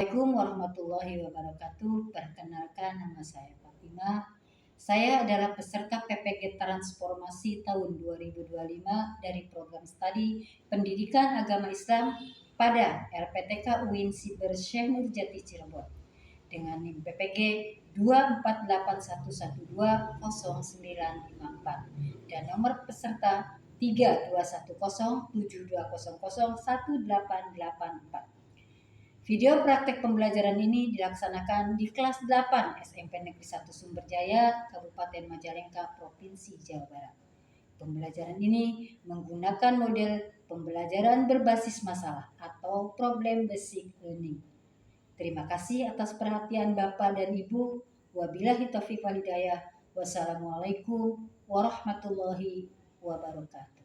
Assalamualaikum warahmatullahi wabarakatuh. Perkenalkan, nama saya Fatimah. Saya adalah peserta PPG Transformasi tahun 2025 dari program studi Pendidikan Agama Islam pada RPTK UIN Siber Syekh Nurjati Cirebon dengan NIM PPG 24111200954 dan nomor peserta 321072001884. Video praktek pembelajaran ini dilaksanakan di kelas 8 SMP Negeri 1 Sumberjaya, Kabupaten Majalengka, Provinsi Jawa Barat. Pembelajaran ini menggunakan model pembelajaran berbasis masalah atau problem basic learning. Terima kasih atas perhatian Bapak dan Ibu. Wabillahi taufiq wal hidayah. Wassalamualaikum warahmatullahi wabarakatuh.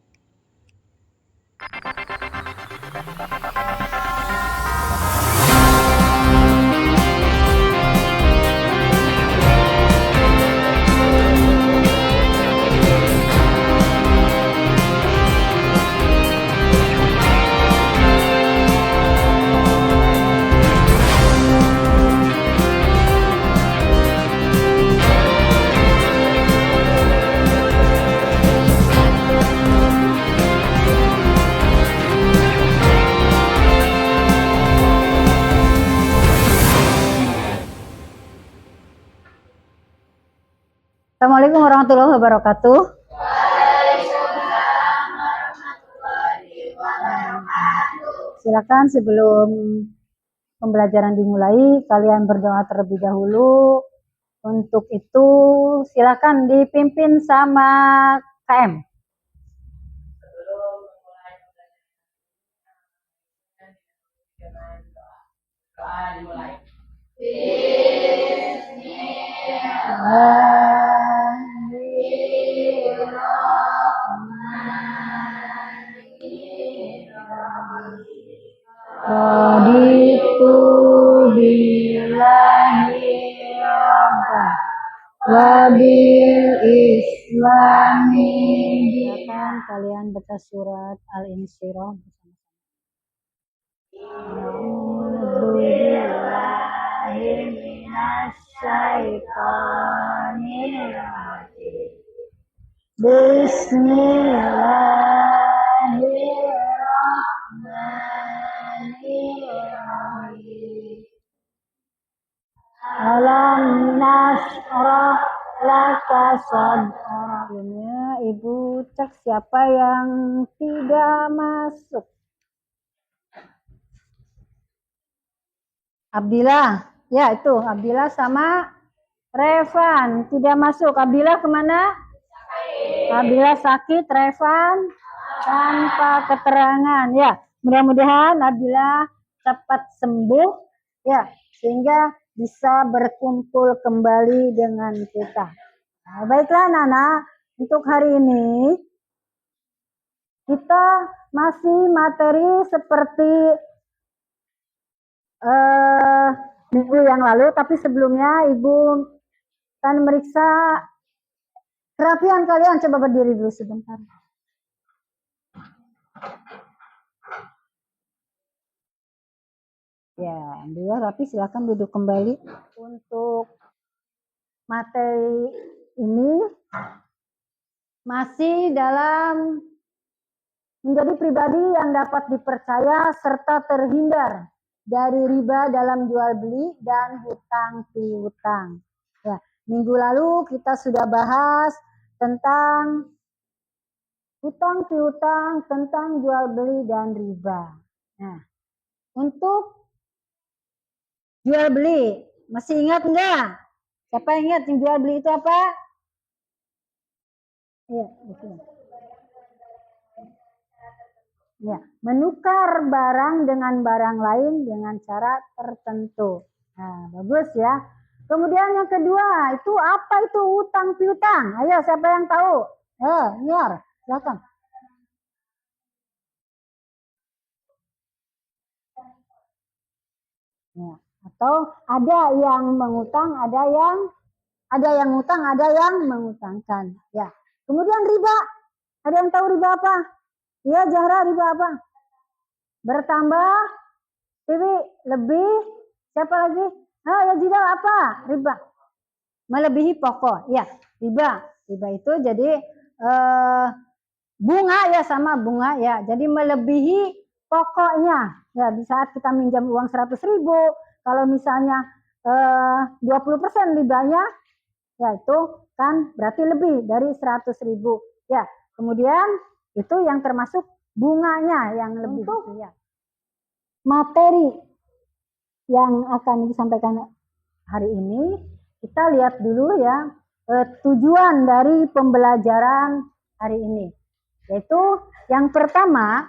Assalamualaikum warahmatullahi wabarakatuh. Silakan sebelum pembelajaran dimulai, kalian berdoa terlebih dahulu. Untuk itu, silakan dipimpin sama KM. Dimulai. Raditu billahi rabban wabil islami. Silakan kalian baca surat Al-Insyirah bersama-sama. A'udzubillahi minasyaitonir rajim. Bismillahirrahmanirrahim. Alam nashrah laka sadrak. Ibu cek siapa yang tidak masuk. Abdillah, ya itu Abdillah sama Revan tidak masuk. Abdillah kemana? Abdillah sakit, Revan tanpa keterangan. Ya, mudah-mudahan Abdillah cepat sembuh, ya, sehingga bisa berkumpul kembali dengan kita. Nah, baiklah Nana, untuk hari ini kita masih materi seperti minggu yang lalu, tapi sebelumnya Ibu akan meriksa kerapian kalian. Coba berdiri dulu sebentar. Ya, alhamdulillah rapi. Silakan duduk kembali. Untuk materi ini masih dalam menjadi pribadi yang dapat dipercaya serta terhindar dari riba dalam jual beli dan hutang piutang. Ya, minggu lalu kita sudah bahas tentang hutang piutang, tentang jual beli dan riba. Nah, untuk jual beli, masih ingat enggak? Siapa ingat yang jual beli itu apa? Iya, betul. Ya, menukar barang dengan barang lain dengan cara tertentu. Nah, bagus ya. Kemudian yang kedua, itu apa itu hutang piutang? Ayo, siapa yang tahu? Niar, silakan. Ya, atau ada yang mengutang, ada yang ngutang, ada yang mengutangkan. Ya. Kemudian riba. Ada yang tahu riba apa? Iya, Zahra, riba apa? Bertambah, lebih Siapa lagi? Ya Jidal apa? Riba. Melebihi pokok. Ya, riba. Riba itu jadi bunga ya, sama bunga ya. Jadi melebihi pokoknya. Ya, di saat kita minjam uang 100.000, kalau misalnya 20% ribanya, ya itu kan berarti lebih dari 100.000. Ya, kemudian itu yang termasuk bunganya yang lebih. Untuk ya, materi yang akan disampaikan hari ini, kita lihat dulu ya tujuan dari pembelajaran hari ini. Yaitu yang pertama,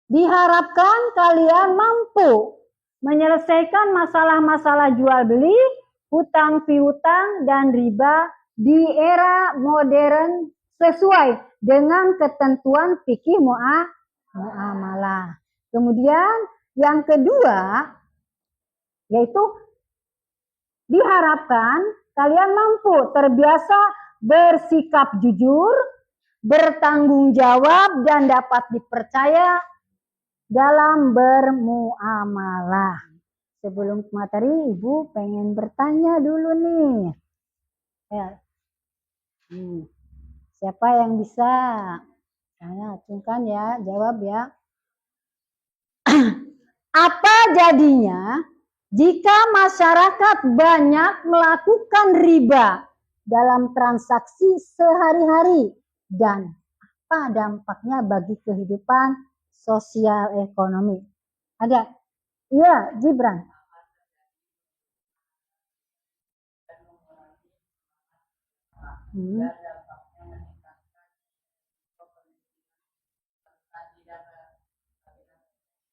diharapkan kalian mampu menyelesaikan masalah-masalah jual beli, hutang piutang, dan riba di era modern sesuai dengan ketentuan fikih muamalah. Kemudian yang kedua, yaitu diharapkan kalian mampu terbiasa bersikap jujur, bertanggung jawab, dan dapat dipercaya dalam bermuamalah. Sebelum materi, Ibu pengen bertanya dulu nih. Ya. Siapa yang bisa? Nah, acungkan ya, jawab ya. Apa jadinya jika masyarakat banyak melakukan riba dalam transaksi sehari-hari, dan apa dampaknya bagi kehidupan sosial ekonomi? Ada? Iya, Gibran.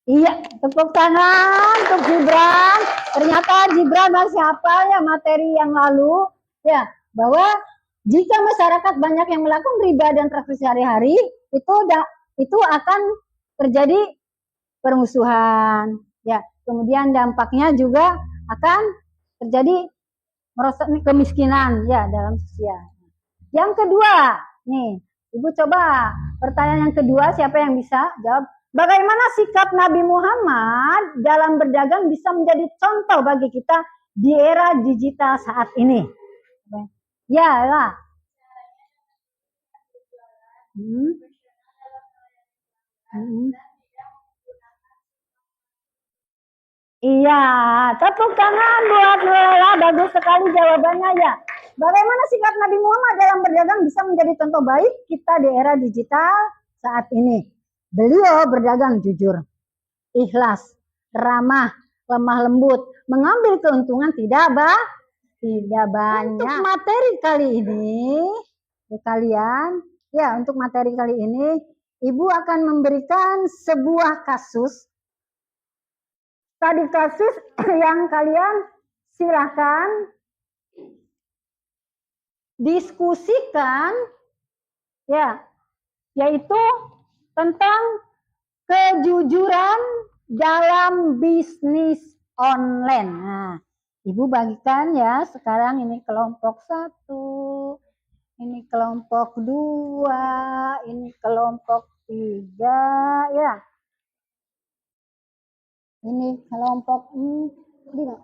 Iya, tepuk tangan untuk Gibran. Ternyata Gibran masih hafal ya materi yang lalu, ya, bahwa jika masyarakat banyak yang melakukan riba dan transaksi sehari-hari, itu akan terjadi permusuhan, ya. Kemudian dampaknya juga akan terjadi merosot kemiskinan, ya, dalam sosial. Yang kedua, nih, Ibu coba pertanyaan yang kedua, siapa yang bisa jawab? Bagaimana sikap Nabi Muhammad dalam berdagang bisa menjadi contoh bagi kita di era digital saat ini? Ya lah. Iya, tepuk tangan buat Lola, bagus sekali jawabannya ya. Bagaimana sikap Nabi Muhammad dalam berdagang bisa menjadi contoh baik kita di era digital saat ini? Beliau berdagang jujur, ikhlas, ramah, lemah lembut, mengambil keuntungan tidak banyak. Untuk materi kali ini, kalian, ya, untuk materi kali ini, Ibu akan memberikan sebuah kasus. Tadi kasus yang kalian silahkan diskusikan, ya, yaitu tentang kejujuran dalam bisnis online. Nah, Ibu bagikan ya, sekarang ini kelompok 1, ini kelompok 2, ini kelompok 3, ya. Ini kelompok 5.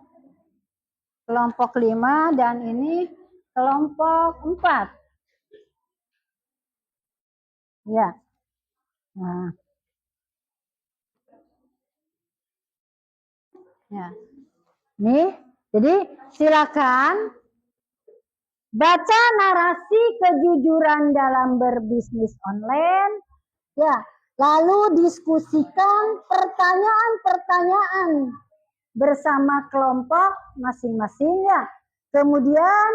Kelompok 5 dan ini kelompok 4. Ya. Nah. Ya. Nih, jadi silakan baca narasi kejujuran dalam berbisnis online. Ya, lalu diskusikan pertanyaan-pertanyaan bersama kelompok masing-masing ya. Kemudian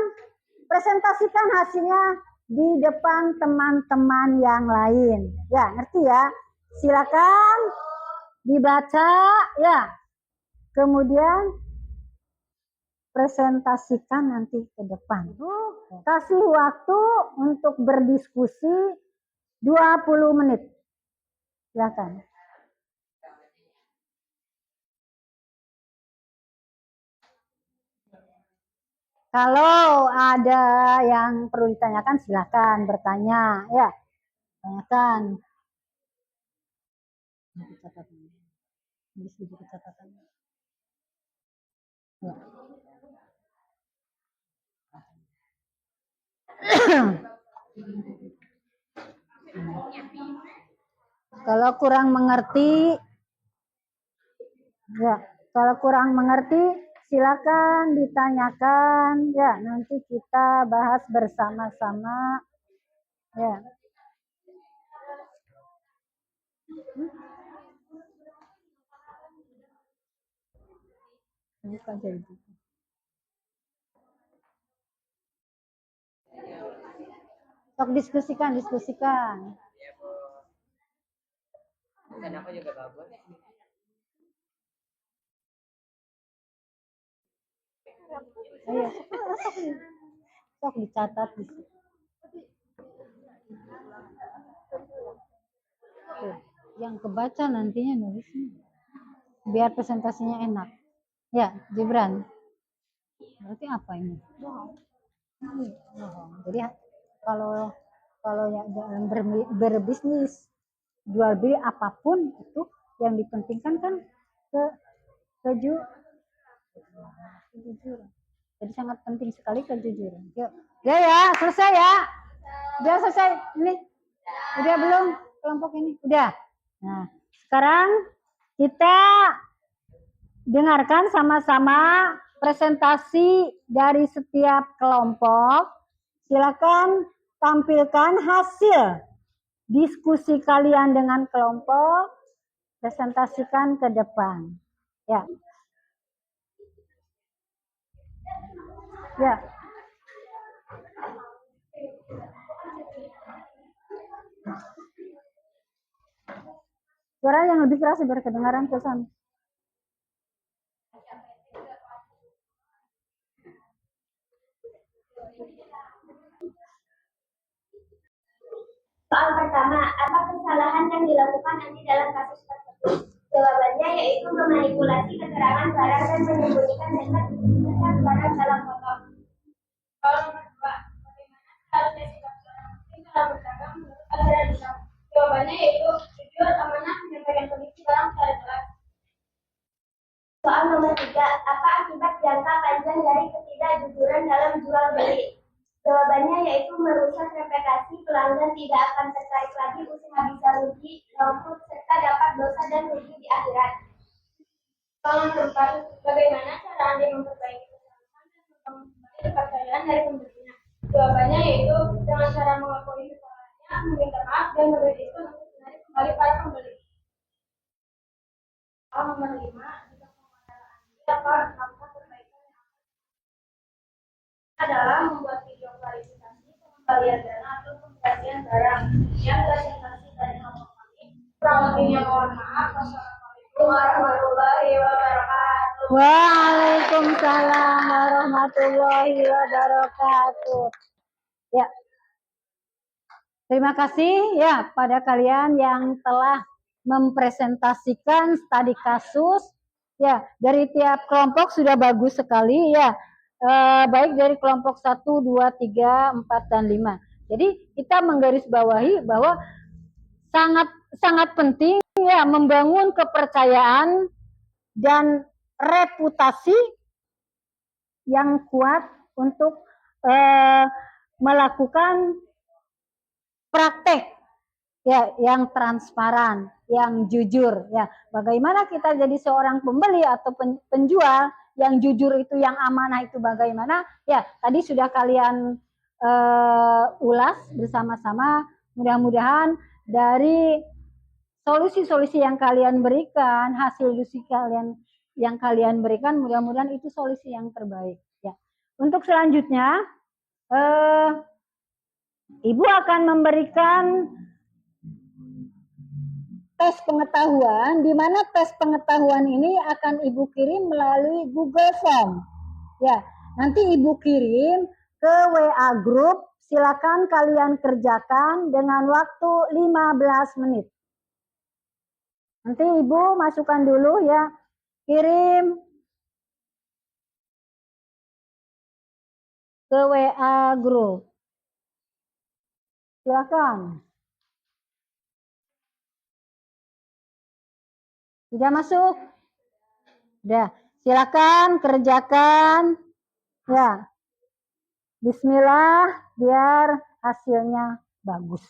presentasikan hasilnya di depan teman-teman yang lain. Ya, ngerti ya? Silakan dibaca ya. Kemudian presentasikan nanti ke depan. Kasih waktu untuk berdiskusi 20 menit. Silakan. Kalau ada yang perlu ditanyakan, silakan bertanya, ya. Tanyakan. tulis di buku catatan. Ya. Kalau kurang mengerti, ya, kalau kurang mengerti silakan ditanyakan, ya, nanti kita bahas bersama-sama, ya. Bukan jadi. Sok diskusikan. Dan aku juga bagus. Ayo, sok dicatat di situ. Tuh, yang kebaca nantinya nulisnya. Biar presentasinya enak. Ya, Gibran. Berarti apa ini? Bohong. Jadi kalau ya dalam berbisnis jual beli apapun itu yang dipentingkan kan kejujuran. Jadi sangat penting sekali kejujuran. Yuk. Ya, selesai ya. Udah selesai. Ini. Udah belum kelompok ini? Udah. Nah, sekarang kita dengarkan sama-sama presentasi dari setiap kelompok. Silakan tampilkan hasil diskusi kalian dengan kelompok, presentasikan ke depan. Ya. Ya. Suara yang lebih keras biar kedengaran ke sana. Soal pertama, apa kesalahan yang dilakukan Andi dalam kasus tersebut? Jawabannya yaitu memanipulasi keterangan barang dan menyembunyikan data barang dalam foto. Soal nomor 2, bagaimana seharusnya sikap seorang muslim dalam berdagang menurut ajaran Islam? Jawabannya yaitu jujur, amanah, menyampaikan kondisi barang secara jelas. Soal nomor 3, apa akibat jangka panjang dari ketidakjujuran dalam jual beli? Jawabannya yaitu merusak reputasi, pelanggan tidak akan tertarik lagi, usaha bisa rugi, bangkrut, serta dapat dosa dan rugi di akhirat. Soal nomor 4, bagaimana cara Anda memperbaiki kesalahan dan membangun kembali kepercayaan dari pembelinya? Jawabannya yaitu dengan cara mengakui kesalahannya, meminta maaf, dan memberi diskon untuk menarik kembali para pembeli. Soal nomor 5, apa perbaikan yang adalah membuat video klarifikasi pengembalian dana atau penggantian barang yang presentasi dari nomor kami. Kurang lebihnya mohon maaf. Wassalamualaikum warahmatullahi wabarakatuh. Waalaikumsalam warahmatullahi wabarakatuh. Ya. Terima kasih ya pada kalian yang telah mempresentasikan studi kasus. Ya, dari tiap kelompok sudah bagus sekali ya. Baik dari kelompok 1, 2, 3, 4, dan 5. Jadi kita menggarisbawahi bahwa sangat penting ya membangun kepercayaan dan reputasi yang kuat untuk melakukan praktek ya yang transparan, yang jujur ya. Bagaimana kita jadi seorang pembeli atau penjual yang jujur itu, yang amanah itu bagaimana? Ya, tadi sudah kalian ulas bersama-sama. Mudah-mudahan dari solusi-solusi yang kalian berikan, hasil diskusi kalian yang kalian berikan, mudah-mudahan itu solusi yang terbaik ya. Untuk selanjutnya Ibu akan memberikan tes pengetahuan, di mana tes pengetahuan ini akan Ibu kirim melalui Google Form. Ya, nanti Ibu kirim ke WA Group, silakan kalian kerjakan dengan waktu 15 menit. Nanti Ibu masukkan dulu ya, kirim ke WA Group. Silakan. Sudah masuk? Sudah. Silakan kerjakan. Ya. Bismillah biar hasilnya bagus.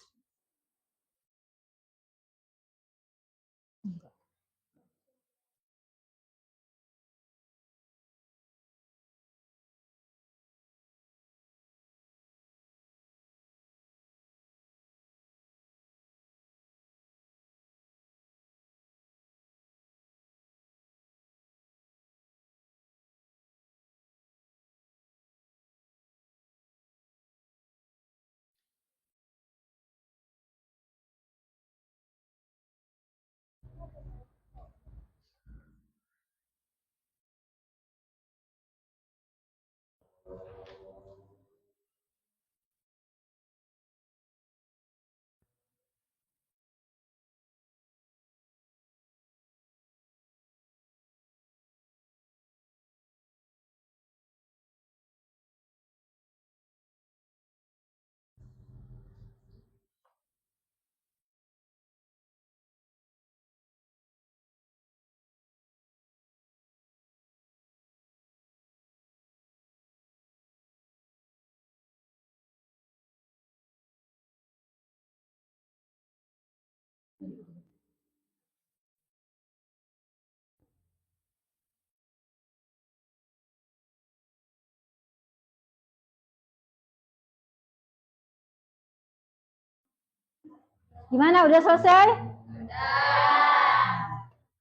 Gimana? Udah selesai?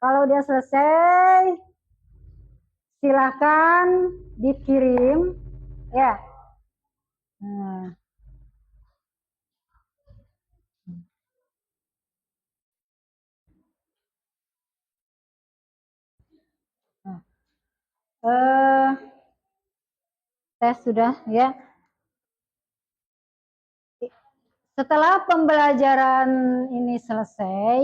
Kalau udah selesai, silakan dikirim ya. Nah. Tes sudah ya. Setelah pembelajaran ini selesai,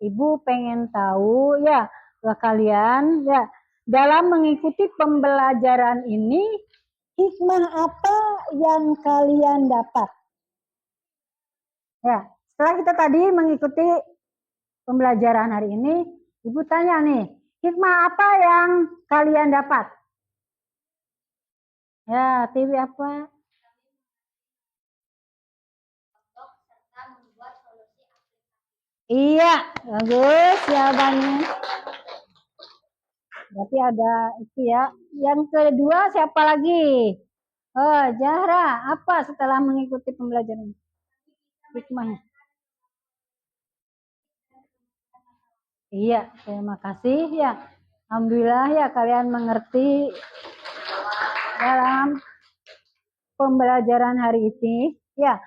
Ibu pengen tahu ya kalian ya dalam mengikuti pembelajaran ini hikmah apa yang kalian dapat? Ya, setelah kita tadi mengikuti pembelajaran hari ini, Ibu tanya nih, hikmah apa yang kalian dapat? Ya, TV apa? Iya, bagus jawabannya. Berarti ada itu ya. Yang kedua siapa lagi? Oh, Zahra, apa setelah mengikuti pembelajaran? Hikmahnya. Iya, terima kasih ya. Alhamdulillah ya kalian mengerti dalam pembelajaran hari ini. Ya.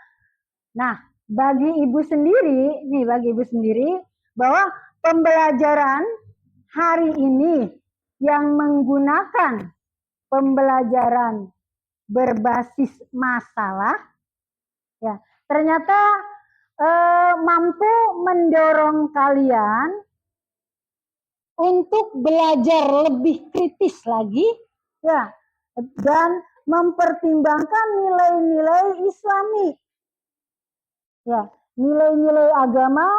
Nah, bagi Ibu sendiri bahwa pembelajaran hari ini yang menggunakan pembelajaran berbasis masalah ya ternyata mampu mendorong kalian untuk belajar lebih kritis lagi ya dan mempertimbangkan nilai-nilai Islami ya nilai-nilai agama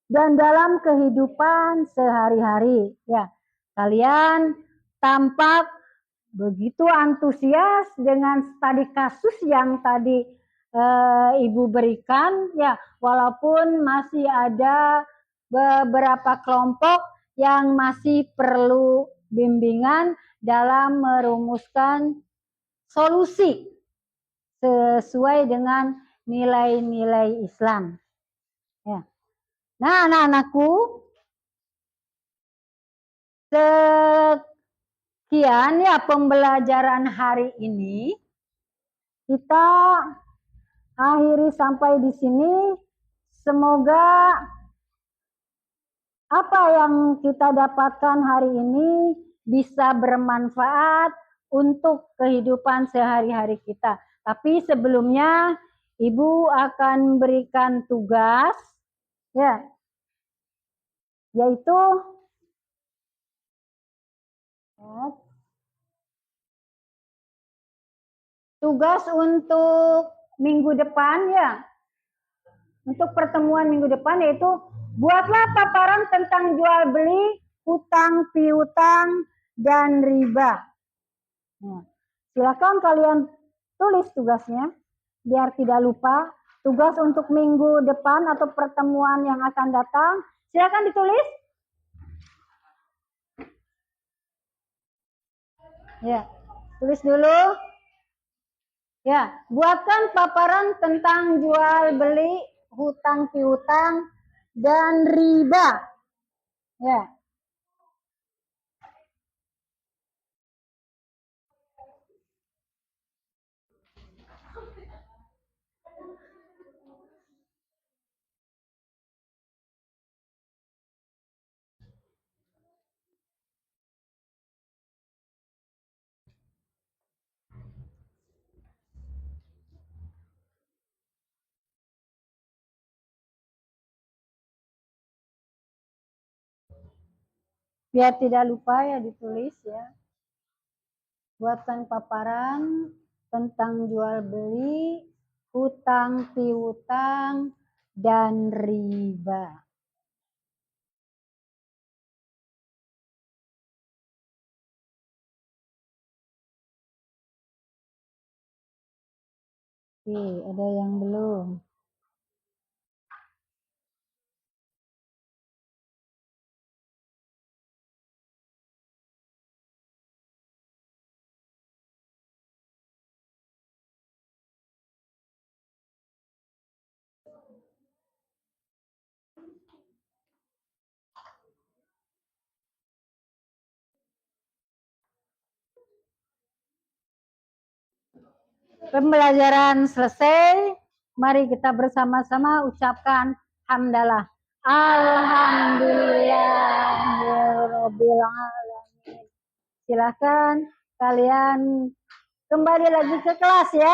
dan dalam kehidupan sehari-hari ya kalian tampak begitu antusias dengan studi kasus yang tadi Ibu berikan ya walaupun masih ada beberapa kelompok yang masih perlu bimbingan dalam merumuskan solusi sesuai dengan nilai-nilai Islam ya. Nah anak-anakku sekian ya pembelajaran hari ini. Kita akhiri sampai di sini. Semoga apa yang kita dapatkan hari ini bisa bermanfaat untuk kehidupan sehari-hari kita. Tapi sebelumnya Ibu akan berikan tugas ya, yaitu tugas untuk minggu depan ya. Untuk pertemuan minggu depan yaitu Buatlah paparan tentang jual beli, hutang piutang, dan riba. Nah, silakan kalian tulis tugasnya biar tidak lupa. Tugas untuk minggu depan atau pertemuan yang akan datang, silakan ditulis. Ya, tulis dulu. Ya, buatkan paparan tentang jual beli, hutang piutang, dan riba. Ya. Biar tidak lupa ya ditulis ya. Buatkan paparan tentang jual beli, hutang piutang, dan riba. Oke, ada yang belum? Pembelajaran selesai. Mari kita bersama-sama ucapkan hamdalah. Alhamdulillahirabbil alamin. Silakan kalian kembali lagi ke kelas ya.